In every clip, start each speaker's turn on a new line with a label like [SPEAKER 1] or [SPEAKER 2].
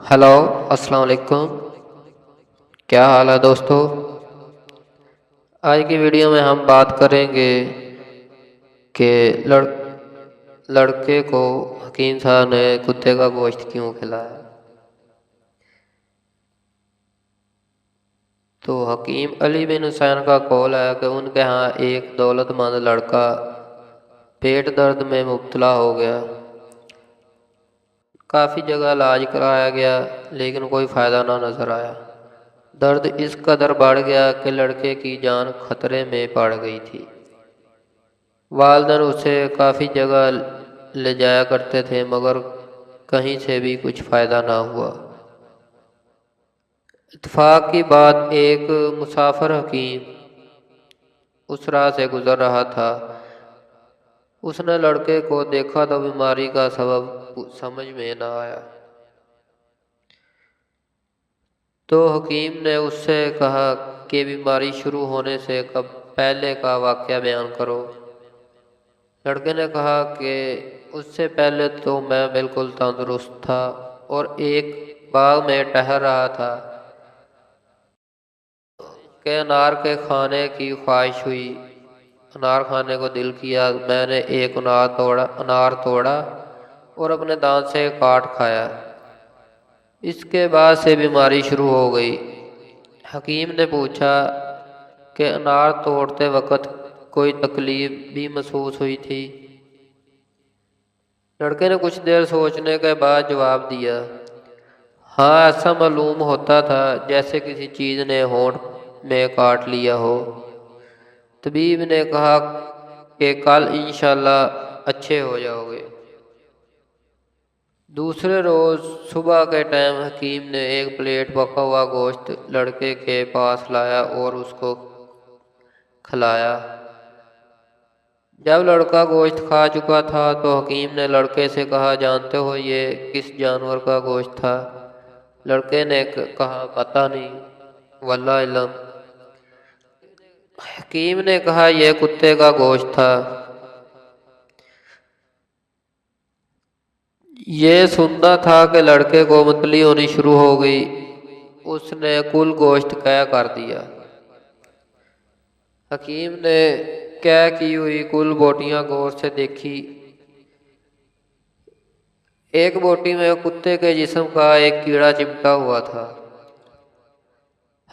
[SPEAKER 1] Hello, السلام علیکم۔ کیا حال ہے دوستو؟ آج کی ویڈیو میں ہم بات کریں گے کہ لڑکے کو حکیم صاحب نے کتے کا گوشت کیوں کھلایا۔ تو حکیم علی بن حسین کا قول ہے کہ ان کے ہاں ایک دولت مند لڑکا پیٹ درد میں مبتلا ہو گیا۔ کافی جگہ علاج کرایا گیا لیکن کوئی فائدہ نہ نظر آیا۔ درد اس قدر بڑھ گیا کہ لڑکے کی جان خطرے میں پڑ گئی تھی۔ والدین اسے کافی جگہ لے جایا کرتے تھے مگر کہیں سے بھی کچھ فائدہ نہ ہوا۔ اتفاق کی بات، ایک مسافر حکیم اس راہ سے گزر رہا تھا۔ اس نے لڑکے کو دیکھا تو بیماری کا سبب سمجھ میں نہ آیا۔ تو حکیم نے اس سے کہا کہ بیماری شروع ہونے سے پہلے کا واقعہ بیان کرو۔ لڑکے نے کہا کہ اس سے پہلے تو میں بالکل تندرست تھا اور ایک باغ میں ٹہل رہا تھا کہ انار کے کھانے کی خواہش ہوئی۔ انار کھانے کو دل کیا۔ میں نے ایک انار توڑا اور اپنے دانت سے کاٹ کھایا۔ اس کے بعد سے بیماری شروع ہو گئی۔ حکیم نے پوچھا کہ انار توڑتے وقت کوئی تکلیف بھی محسوس ہوئی تھی؟ لڑکے نے کچھ دیر سوچنے کے بعد جواب دیا، ہاں، ایسا معلوم ہوتا تھا جیسے کسی چیز نے ہونٹ میں کاٹ لیا ہو۔ طبیب نے کہا کہ کل انشاءاللہ اچھے ہو جاؤ گے۔ دوسرے روز صبح کے ٹائم حکیم نے ایک پلیٹ پکا ہوا گوشت لڑکے کے پاس لایا اور اس کو کھلایا۔ جب لڑکا گوشت کھا چکا تھا تو حکیم نے لڑکے سے کہا، جانتے ہو یہ کس جانور کا گوشت تھا؟ لڑکے نے کہا، پتہ نہیں، واللہ علم۔ حکیم نے کہا، یہ کتے کا گوشت تھا۔ یہ سننا تھا کہ لڑکے کو متلی ہونی شروع ہو گئی۔ اس نے کل گوشت قے کر دیا۔ حکیم نے قے کی ہوئی کل بوٹیاں غور سے دیکھی۔ ایک بوٹی میں کتے کے جسم کا ایک کیڑا چمٹا ہوا تھا۔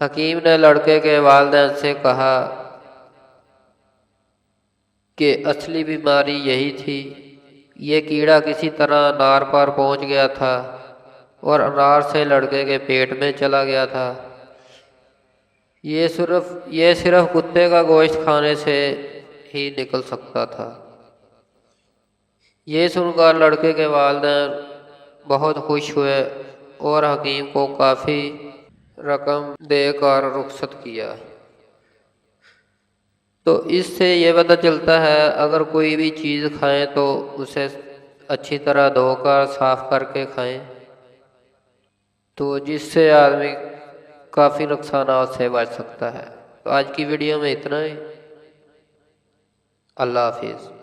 [SPEAKER 1] حکیم نے لڑکے کے والدین سے کہا کہ اصلی بیماری یہی تھی۔ یہ کیڑا کسی طرح انار پر پہنچ گیا تھا اور انار سے لڑکے کے پیٹ میں چلا گیا تھا۔ یہ صرف کتے کا گوشت کھانے سے ہی نکل سکتا تھا۔ یہ سن کر لڑکے کے والدین بہت خوش ہوئے اور حکیم کو کافی رقم دے کر رخصت کیا۔ تو اس سے یہ پتہ چلتا ہے اگر کوئی بھی چیز کھائیں تو اسے اچھی طرح دھو کر صاف کر کے کھائیں، تو جس سے آدمی کافی نقصانات سے بچ سکتا ہے۔ تو آج کی ویڈیو میں اتنا ہی۔ اللہ حافظ۔